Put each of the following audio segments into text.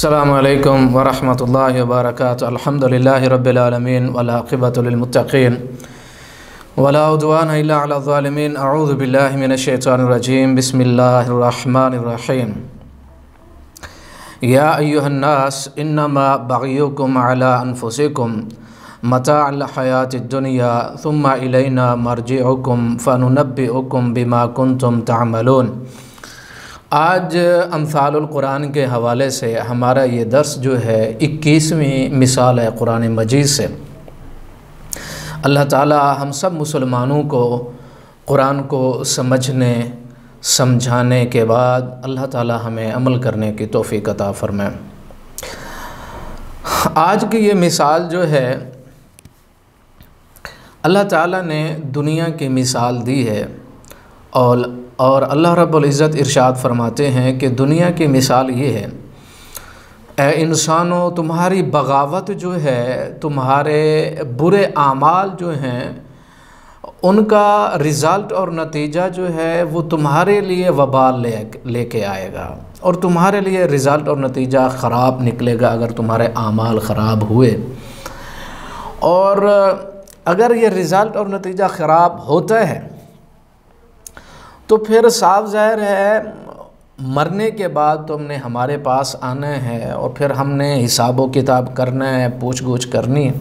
السلام علیکم ورحمۃ اللہ وبرکاتہ۔ الحمدللہ رب العالمین والعاقبۃ للمتقین ولا عدوان الا علی الظالمین۔ اعوذ باللہ من الشیطان الرجیم، بسم اللہ الرحمن الرحیم۔ یا ایھا الناس انما بغیکم علی انفسکم متاع الحیاۃ الدنیا ثم الینا مرجعکم فننبئکم بما کنتم تعملون۔ آج امثال القرآن کے حوالے سے ہمارا یہ درس جو ہے 21ویں مثال ہے قرآن مجید سے۔ اللہ تعالی ہم سب مسلمانوں کو قرآن کو سمجھنے سمجھانے کے بعد اللہ تعالی ہمیں عمل کرنے کی توفیق عطا فرمائے۔ آج کی یہ مثال جو ہے اللہ تعالی نے دنیا کی مثال دی ہے، اور اللہ رب العزت ارشاد فرماتے ہیں کہ دنیا کی مثال یہ ہے، اے انسانوں تمہاری بغاوت جو ہے، تمہارے برے اعمال جو ہیں، ان کا رزلٹ اور نتیجہ جو ہے وہ تمہارے لیے وبال لے کے آئے گا، اور تمہارے لیے رزلٹ اور نتیجہ خراب نکلے گا اگر تمہارے اعمال خراب ہوئے۔ اور اگر یہ رزلٹ اور نتیجہ خراب ہوتا ہے تو پھر صاف ظاہر ہے مرنے کے بعد تم نے ہمارے پاس آنا ہے، اور پھر ہم نے حساب و کتاب کرنا ہے، پوچھ گچھ کرنی ہے۔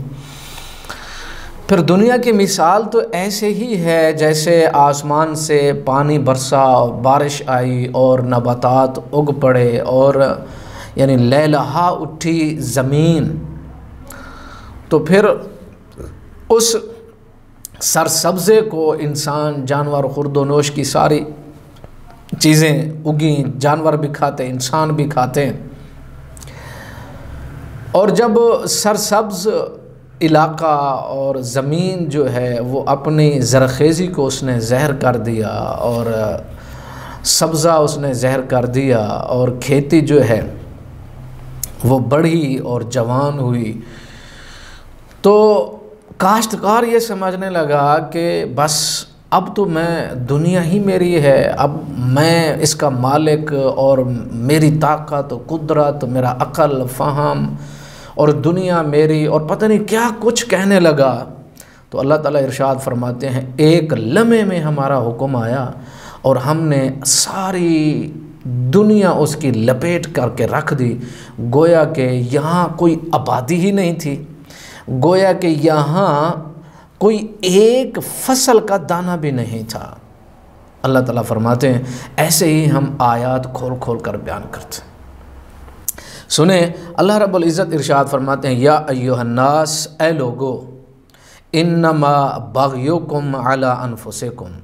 پھر دنیا کی مثال تو ایسے ہی ہے جیسے آسمان سے پانی برسا، بارش آئی اور نباتات اگ پڑے، اور یعنی لہلہا اٹھی زمین، تو پھر اس سرسبزے کو انسان جانور خورد و نوش کی ساری چیزیں اگیں، جانور بھی کھاتے انسان بھی کھاتے ہیں۔ اور جب سرسبز علاقہ اور زمین جو ہے وہ اپنی زرخیزی کو اس نے زہر کر دیا، اور سبزہ اس نے زہر کر دیا، اور کھیتی جو ہے وہ بڑھی اور جوان ہوئی، تو کاشتکار یہ سمجھنے لگا کہ بس اب تو میں دنیا ہی میری ہے، اب میں اس کا مالک، اور میری طاقت قدرت میرا عقل فہم اور دنیا میری، اور پتہ نہیں کیا کچھ کہنے لگا۔ تو اللہ تعالیٰ ارشاد فرماتے ہیں ایک لمحے میں ہمارا حکم آیا اور ہم نے ساری دنیا اس کی لپیٹ کر کے رکھ دی، گویا کہ یہاں کوئی آبادی ہی نہیں تھی، گویا کہ یہاں کوئی ایک فصل کا دانہ بھی نہیں تھا۔ اللہ تعالیٰ فرماتے ہیں ایسے ہی ہم آیات کھول کھول کر بیان کرتے ہیں۔ سنیں اللہ رب العزت ارشاد فرماتے ہیں یا ایھا الناس، اے لوگو، انما بغیکم علی انفسکم،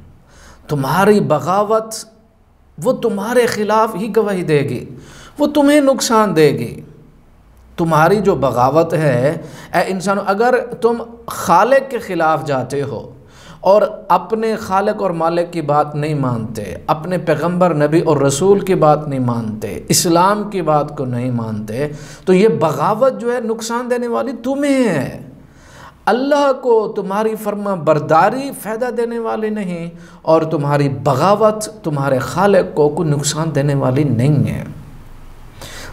تمہاری بغاوت وہ تمہارے خلاف ہی گواہی دے گی، وہ تمہیں نقصان دے گی۔ تمہاری جو بغاوت ہے اے انسانو، اگر تم خالق کے خلاف جاتے ہو اور اپنے خالق اور مالک کی بات نہیں مانتے، اپنے پیغمبر نبی اور رسول کی بات نہیں مانتے، اسلام کی بات کو نہیں مانتے، تو یہ بغاوت جو ہے نقصان دینے والی تمہیں ہے۔ اللہ کو تمہاری فرما برداری فائدہ دینے والی نہیں، اور تمہاری بغاوت تمہارے خالق کو کوئی نقصان دینے والی نہیں ہے۔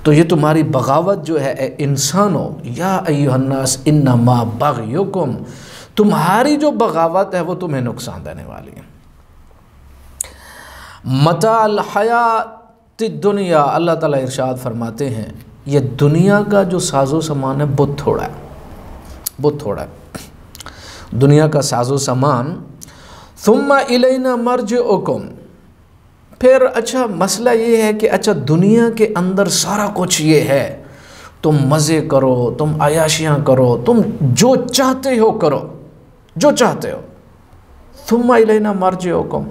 تو یہ تمہاری بغاوت جو ہے اے انسانوں، یا ایھا الناس انما بغیکم، تمہاری جو بغاوت ہے وہ تمہیں نقصان دینے والی ہے۔ متاع الحیات الدنیا، اللہ تعالیٰ ارشاد فرماتے ہیں یہ دنیا کا جو ساز و سامان ہے بہت تھوڑا ہے، بہت تھوڑا ہے دنیا کا ساز و سامان۔ ثم الینا مرجعکم، پھر اچھا مسئلہ یہ ہے کہ اچھا دنیا کے اندر سارا کچھ یہ ہے، تم مزے کرو، تم عیاشیاں کرو، تم جو چاہتے ہو کرو، جو چاہتے ہو۔ ثم الینا مرجعکم،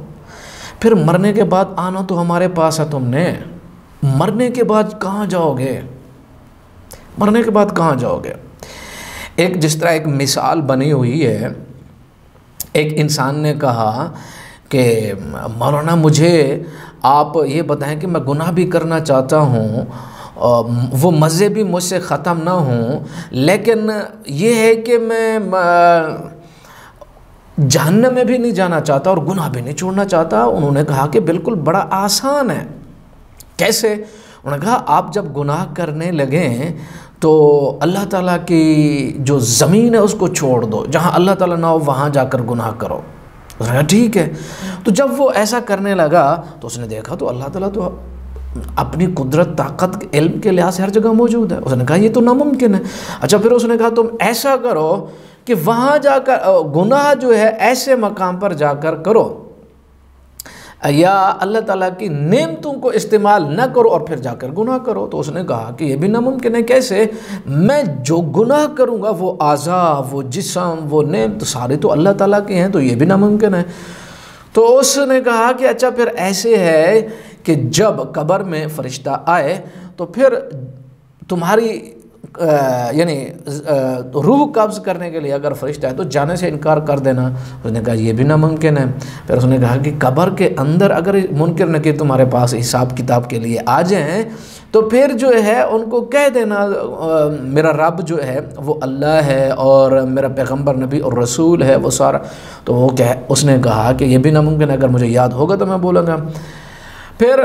پھر مرنے کے بعد آنا تو ہمارے پاس ہے تم نے، مرنے کے بعد کہاں جاؤ گے؟ مرنے کے بعد کہاں جاؤ گے؟ ایک جس طرح ایک مثال بنی ہوئی ہے، ایک انسان نے کہا کہ مولانا مجھے آپ یہ بتائیں کہ میں گناہ بھی کرنا چاہتا ہوں، وہ مزے بھی مجھ سے ختم نہ ہوں، لیکن یہ ہے کہ میں جہنم میں بھی نہیں جانا چاہتا اور گناہ بھی نہیں چھوڑنا چاہتا۔ انہوں نے کہا کہ بالکل بڑا آسان ہے، کیسے؟ انہوں نے کہا آپ جب گناہ کرنے لگیں تو اللہ تعالیٰ کی جو زمین ہے اس کو چھوڑ دو، جہاں اللہ تعالیٰ نہ ہو وہاں جا کر گناہ کرو۔ اس نے کہا ٹھیک ہے۔ تو جب وہ ایسا کرنے لگا تو اس نے دیکھا تو اللہ تعالیٰ تو اپنی قدرت، طاقت، علم کے لحاظ سے ہر جگہ موجود ہے۔ اس نے کہا یہ تو ناممکن ہے۔ اچھا پھر اس نے کہا تم ایسا کرو کہ وہاں جا کر گناہ جو ہے ایسے مقام پر جا کر کرو یا اللہ تعالیٰ کی نعمتوں کو استعمال نہ کرو اور پھر جا کر گناہ کرو۔ تو اس نے کہا کہ یہ بھی ناممکن ہے، کیسے؟ میں جو گناہ کروں گا وہ اعضاء، وہ جسم، وہ نعمت سارے تو اللہ تعالیٰ کے ہیں، تو یہ بھی ناممکن ہے۔ تو اس نے کہا کہ اچھا پھر ایسے ہے کہ جب قبر میں فرشتہ آئے تو پھر تمہاری یعنی روح قبض کرنے کے لیے اگر فرشتہ ہے تو جانے سے انکار کر دینا۔ اس نے کہا یہ بھی ناممکن ہے۔ پھر اس نے کہا کہ قبر کے اندر اگر منکر نکیر تمہارے پاس حساب کتاب کے لیے آ جائیں تو پھر جو ہے ان کو کہہ دینا میرا رب جو ہے وہ اللہ ہے اور میرا پیغمبر نبی اور رسول ہے وہ سارا۔ تو وہ اس نے کہا کہ یہ بھی ناممکن ہے، اگر مجھے یاد ہوگا تو میں بولوں گا۔ پھر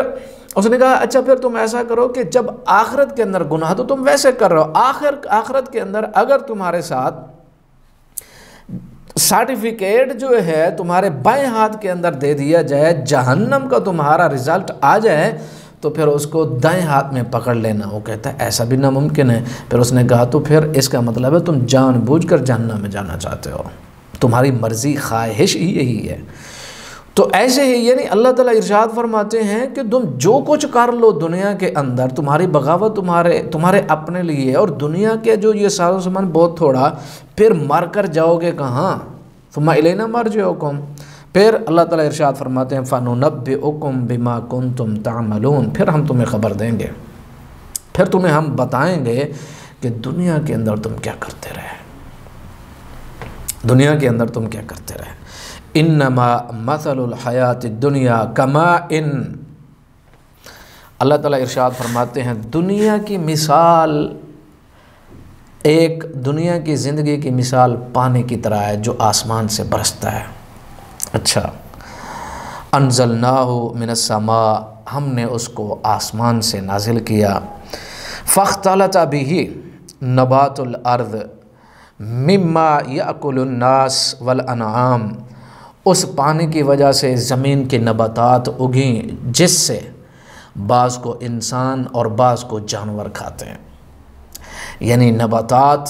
اس نے کہا اچھا پھر تم ایسا کرو کہ جب آخرت کے اندر گناہ تو تم ویسے کر رہے ہو، آخرت کے اندر اگر تمہارے ساتھ سرٹیفکیٹ جو ہے تمہارے بائیں ہاتھ کے اندر دے دیا جائے، جہنم کا تمہارا رزلٹ آ جائے تو پھر اس کو دائیں ہاتھ میں پکڑ لینا۔ وہ کہتا ہے ایسا بھی ناممکن ہے۔ پھر اس نے کہا تو پھر اس کا مطلب ہے تم جان بوجھ کر جہنم میں جانا چاہتے ہو، تمہاری مرضی خواہش ہی یہی ہے۔ تو ایسے ہی یعنی اللہ تعالیٰ ارشاد فرماتے ہیں کہ تم جو کچھ کر لو دنیا کے اندر، تمہاری بغاوت تمہارے اپنے لیے، اور دنیا کے جو یہ سارا سامان بہت تھوڑا، پھر مر کر جاؤ گے کہاں؟ ثم الینا مرجعکم۔ پھر اللہ تعالیٰ ارشاد فرماتے ہیں فَنُنَبِّئُكُم بِمَا كُنتُمْ تَعْمَلُونَ، پھر ہم تمہیں خبر دیں گے، پھر تمہیں ہم بتائیں گے کہ دنیا کے اندر تم کیا کرتے رہے، دنیا کے اندر تم کیا کرتے رہے۔ انما مثل الحیات الدنیا کماء، اللہ تعالیٰ ارشاد فرماتے ہیں دنیا کی مثال، ایک دنیا کی زندگی کی مثال پانی کی طرح ہے جو آسمان سے برستا ہے۔ اچھا انزلناہ من السماء، ہم نے اس کو آسمان سے نازل کیا، فاختلط بہ نبات الارض مما یأکل الناس والانعام، اس پانی کی وجہ سے زمین کے نباتات اگیں جس سے بعض کو انسان اور بعض کو جانور کھاتے ہیں۔ یعنی نباتات،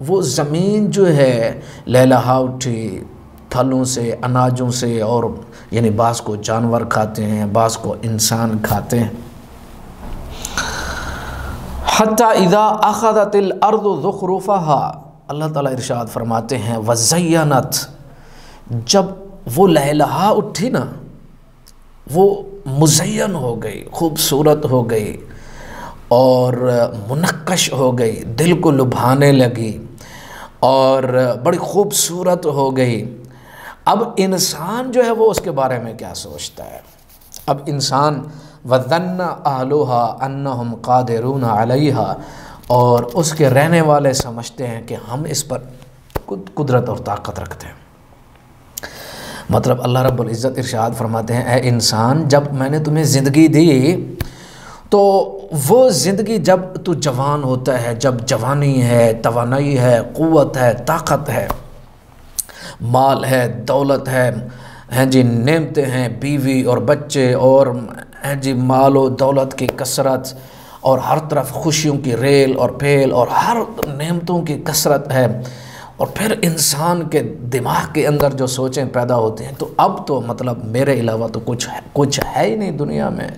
وہ زمین جو ہے لہلہا اٹھی پھلوں سے، اناجوں سے، اور یعنی بعض کو جانور کھاتے ہیں، بعض کو انسان کھاتے ہیں۔ حتی اذا اخذت الارض زخرفها، اللہ تعالیٰ ارشاد فرماتے ہیں وزینت، جب وہ لہلہا اٹھی نا، وہ مزین ہو گئی، خوبصورت ہو گئی اور منقش ہو گئی، دل کو لبھانے لگی اور بڑی خوبصورت ہو گئی۔ اب انسان جو ہے وہ اس کے بارے میں کیا سوچتا ہے؟ اب انسان وَظَنَّ أَهْلُهَا أَنَّهُمْ قَادِرُونَ عَلَيْهَا، اور اس کے رہنے والے سمجھتے ہیں کہ ہم اس پر قدرت اور طاقت رکھتے ہیں۔ مطلب اللہ رب العزت ارشاد فرماتے ہیں اے انسان، جب میں نے تمہیں زندگی دی تو وہ زندگی جب تو جوان ہوتا ہے، جب جوانی ہے، توانائی ہے، قوت ہے، طاقت ہے، مال ہے، دولت ہے، جی نعمتیں ہیں، بیوی اور بچے، اور جی مال و دولت کی کثرت، اور ہر طرف خوشیوں کی ریل اور پھیل، اور ہر نعمتوں کی کثرت ہے، اور پھر انسان کے دماغ کے اندر جو سوچیں پیدا ہوتے ہیں، تو اب تو مطلب میرے علاوہ تو کچھ ہے ہی نہیں دنیا میں،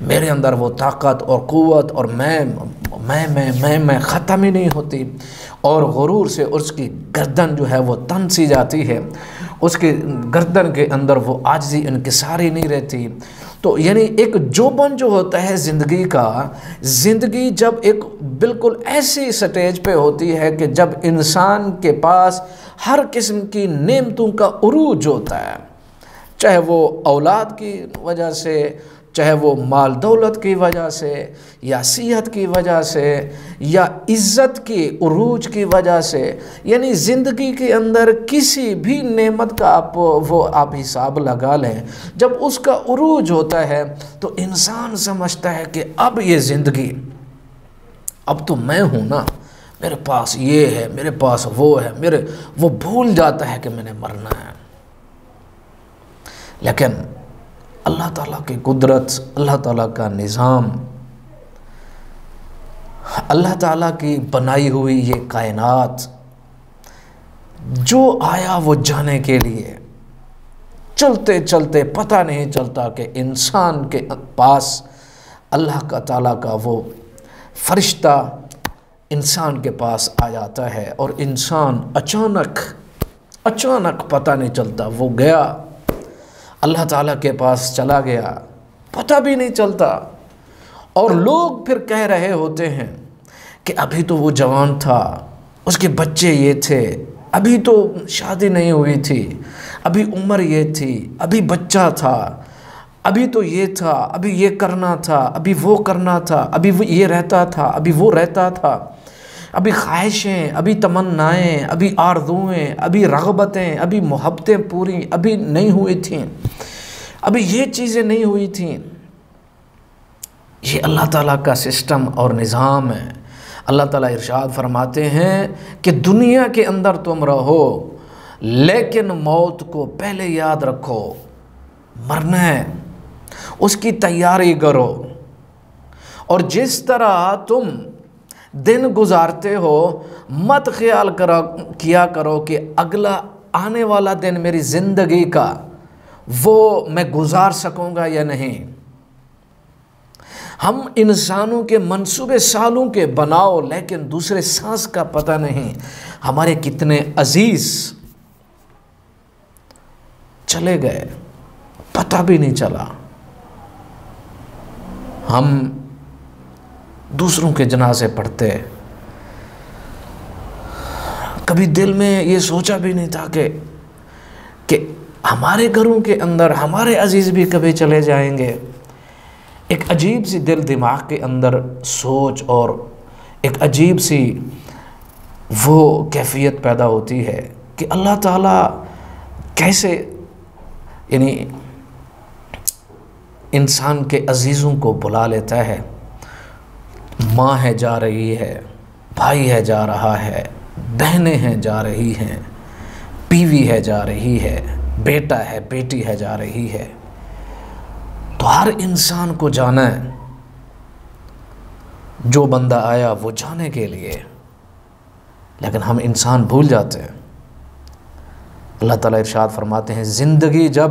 میرے اندر وہ طاقت اور قوت اور میں ختم ہی نہیں ہوتی، اور غرور سے اس کی گردن جو ہے وہ تن سی جاتی ہے، اس کی گردن کے اندر وہ عاجزی انکساری نہیں رہتی۔ تو یعنی ایک جوبن جو ہوتا ہے زندگی کا، زندگی جب ایک بالکل ایسی سٹیج پہ ہوتی ہے کہ جب انسان کے پاس ہر قسم کی نعمتوں کا عروج ہوتا ہے، چاہے وہ اولاد کی وجہ سے، چاہے وہ مال دولت کی وجہ سے یا صحت کی وجہ سے یا عزت کی عروج کی وجہ سے، یعنی زندگی کے اندر کسی بھی نعمت کا آپ حساب لگا لیں، جب اس کا عروج ہوتا ہے تو انسان سمجھتا ہے کہ اب یہ زندگی، اب تو میں ہوں نا، میرے پاس یہ ہے، میرے پاس وہ ہے، وہ بھول جاتا ہے کہ میں نے مرنا ہے۔ لیکن اللہ تعالیٰ کی قدرت، اللہ تعالیٰ کا نظام، اللہ تعالیٰ کی بنائی ہوئی یہ کائنات، جو آیا وہ جانے کے لیے، چلتے چلتے پتہ نہیں چلتا کہ انسان کے پاس اللہ کا تعالیٰ کا وہ فرشتہ انسان کے پاس آ جاتا ہے، اور انسان اچانک پتہ نہیں چلتا، وہ گیا اللہ تعالیٰ کے پاس چلا گیا، پتہ بھی نہیں چلتا۔ اور لوگ پھر کہہ رہے ہوتے ہیں کہ ابھی تو وہ جوان تھا، اس کے بچے یہ تھے، ابھی تو شادی نہیں ہوئی تھی، ابھی عمر یہ تھی، ابھی بچہ تھا، ابھی تو یہ تھا، ابھی یہ کرنا تھا، ابھی وہ کرنا تھا، ابھی وہ یہ رہتا تھا، ابھی وہ رہتا تھا، ابھی خواہشیں، ابھی تمنائیں، ابھی آرزوئیں، ابھی رغبتیں، ابھی محبتیں پوری ابھی نہیں ہوئی تھیں، ابھی یہ چیزیں نہیں ہوئی تھیں۔ یہ اللہ تعالیٰ کا سسٹم اور نظام ہے۔ اللہ تعالیٰ ارشاد فرماتے ہیں کہ دنیا کے اندر تم رہو، لیکن موت کو پہلے یاد رکھو، مرنا ہے، اس کی تیاری کرو، اور جس طرح تم دن گزارتے ہو مت خیال کیا کرو کہ اگلا آنے والا دن میری زندگی کا وہ میں گزار سکوں گا یا نہیں۔ ہم انسانوں کے منصوبے سالوں کے بناؤ، لیکن دوسرے سانس کا پتہ نہیں ہمارے کتنے عزیز چلے گئے، پتہ بھی نہیں چلا۔ ہم دوسروں کے جنازے پڑھتے، کبھی دل میں یہ سوچا بھی نہیں تھا کہ ہمارے گھروں کے اندر ہمارے عزیز بھی کبھی چلے جائیں گے۔ ایک عجیب سی دل دماغ کے اندر سوچ اور ایک عجیب سی وہ کیفیت پیدا ہوتی ہے کہ اللہ تعالیٰ کیسے یعنی انسان کے عزیزوں کو بلا لیتا ہے۔ ماں ہے جا رہی ہے، بھائی ہے جا رہا ہے، بہنیں ہیں جا رہی ہیں، بیوی ہے جا رہی ہے، بیٹا ہے، بیٹی ہے جا رہی ہے، تو ہر انسان کو جانا ہے۔ جو بندہ آیا وہ جانے کے لیے، لیکن ہم انسان بھول جاتے ہیں۔ اللہ تعالیٰ ارشاد فرماتے ہیں زندگی جب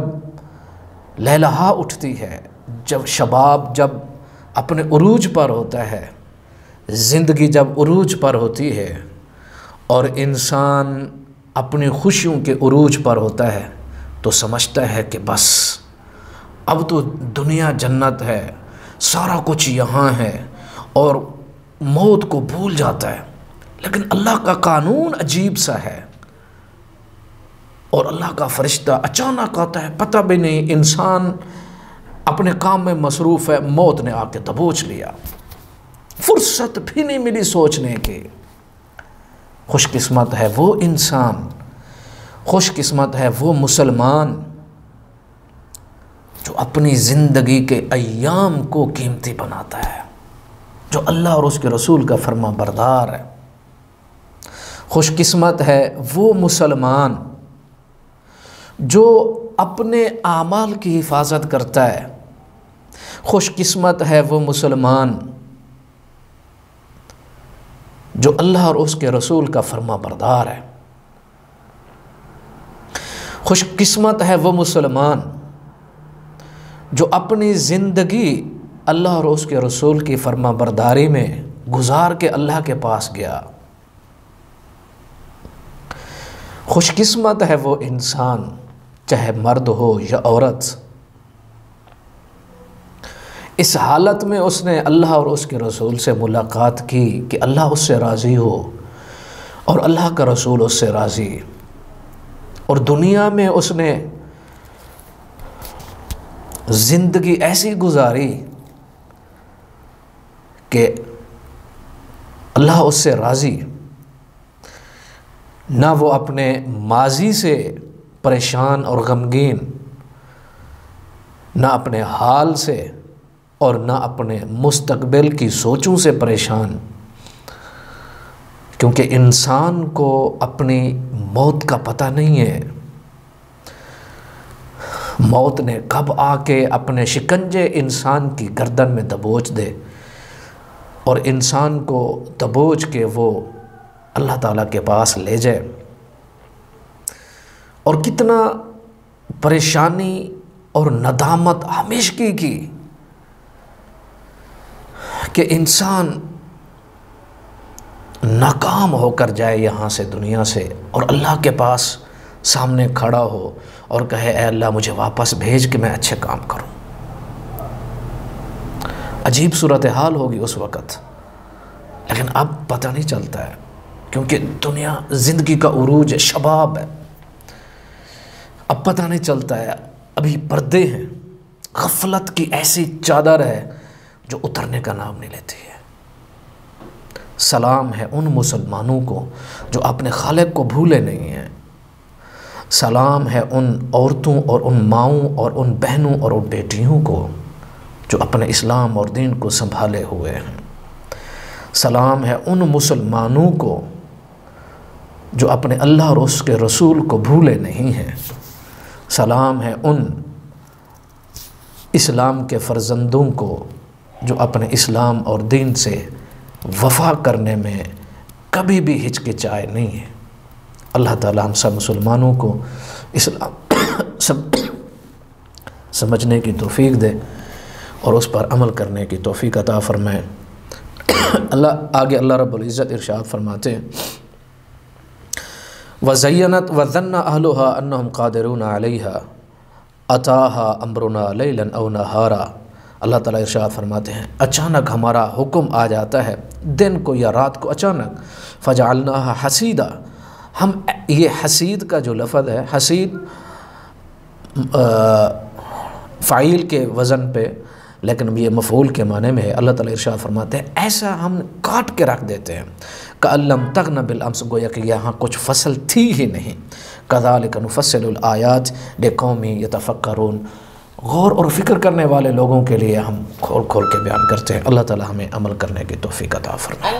لہلہا اٹھتی ہے، جب شباب جب اپنے عروج پر ہوتا ہے، زندگی جب عروج پر ہوتی ہے اور انسان اپنی خوشیوں کے عروج پر ہوتا ہے تو سمجھتا ہے کہ بس اب تو دنیا جنت ہے، سارا کچھ یہاں ہے، اور موت کو بھول جاتا ہے۔ لیکن اللہ کا قانون عجیب سا ہے، اور اللہ کا فرشتہ اچانک آتا ہے، پتہ بھی نہیں، انسان اپنے کام میں مصروف ہے، موت نے آ کے دبوچ لیا، فرصت بھی نہیں ملی سوچنے کی۔ خوش قسمت ہے وہ انسان، خوش قسمت ہے وہ مسلمان جو اپنی زندگی کے ایام کو قیمتی بناتا ہے، جو اللہ اور اس کے رسول کا فرما بردار ہے۔ خوش قسمت ہے وہ مسلمان جو اپنے اعمال کی حفاظت کرتا ہے۔ خوش قسمت ہے وہ مسلمان جو اللہ اور اس کے رسول کا فرما بردار ہے۔ خوش قسمت ہے وہ مسلمان جو اپنی زندگی اللہ اور اس کے رسول کی فرما برداری میں گزار کے اللہ کے پاس گیا۔ خوش قسمت ہے وہ انسان، چاہے مرد ہو یا عورت، اس حالت میں اس نے اللہ اور اس کے رسول سے ملاقات کی کہ اللہ اس سے راضی ہو اور اللہ کا رسول اس سے راضی، اور دنیا میں اس نے زندگی ایسی گزاری کہ اللہ اس سے راضی، نہ وہ اپنے ماضی سے پریشان اور غمگین، نہ اپنے حال سے اور نہ اپنے مستقبل کی سوچوں سے پریشان، کیونکہ انسان کو اپنی موت کا پتہ نہیں ہے، موت نے کب آ کے اپنے شکنجے انسان کی گردن میں دبوچ دے اور انسان کو دبوچ کے وہ اللہ تعالیٰ کے پاس لے جائے، اور کتنا پریشانی اور ندامت ہمیشگی کی کہ انسان ناکام ہو کر جائے یہاں سے، دنیا سے، اور اللہ کے پاس سامنے کھڑا ہو اور کہے اے اللہ مجھے واپس بھیج کہ میں اچھے کام کروں۔ عجیب صورتحال ہوگی اس وقت، لیکن اب پتہ نہیں چلتا ہے، کیونکہ دنیا زندگی کا عروج ہے، شباب ہے، اب پتہ نہیں چلتا ہے، ابھی پردے ہیں، غفلت کی ایسی چادر ہے جو اترنے کا نام نہیں لیتی ہے۔ سلام ہے ان مسلمانوں کو جو اپنے خالق کو بھولے نہیں ہیں، سلام ہے ان عورتوں اور ان ماؤں اور ان بہنوں اور ان بیٹیوں کو جو اپنے اسلام اور دین کو سنبھالے ہوئے ہیں، سلام ہے ان مسلمانوں کو جو اپنے اللہ اور اس کے رسول کو بھولے نہیں ہیں، سلام ہے ان اسلام کے فرزندوں کو جو اپنے اسلام اور دین سے وفا کرنے میں کبھی بھی ہچکچائے نہیں ہیں۔ اللہ تعالی ہم سب مسلمانوں کو اسلام سب سمجھنے کی توفیق دے اور اس پر عمل کرنے کی توفیق عطا فرمائے۔ اللہ رب العزت ارشاد فرماتے ہیں وَزَيَّنَتْ وَظَنَّ أَهْلُهَا أَنَّهُمْ قَادِرُونَ عَلَيْهَا أَتَاهَا أَمْرُنَا لَيْلًا أَوْ نَهَارًا۔ اللہ تعالیٰ ارشاد فرماتے ہیں اچانک ہمارا حکم آ جاتا ہے، دن کو یا رات کو اچانک، فَجَعَلْنَاهَا حَسِيدًا، ہم یہ حسید کا جو لفظ ہے، حسید فاعل کے وزن پہ لیکن یہ مفعول کے معنی میں ہے۔ اللہ تعالیٰ ارشاد فرماتے ہیں ایسا ہم کاٹ کے رکھ دیتے ہیں کأن لم تغن بالامس، گویا کہ یہاں کچھ فصل تھی ہی نہیں۔ کذالک نفصل الآیات لقوم یتفکرون، غور اور فکر کرنے والے لوگوں کے لیے ہم کھول کھول کے بیان کرتے ہیں۔ اللہ تعالیٰ ہمیں عمل کرنے کی توفیق عطا فرمائے۔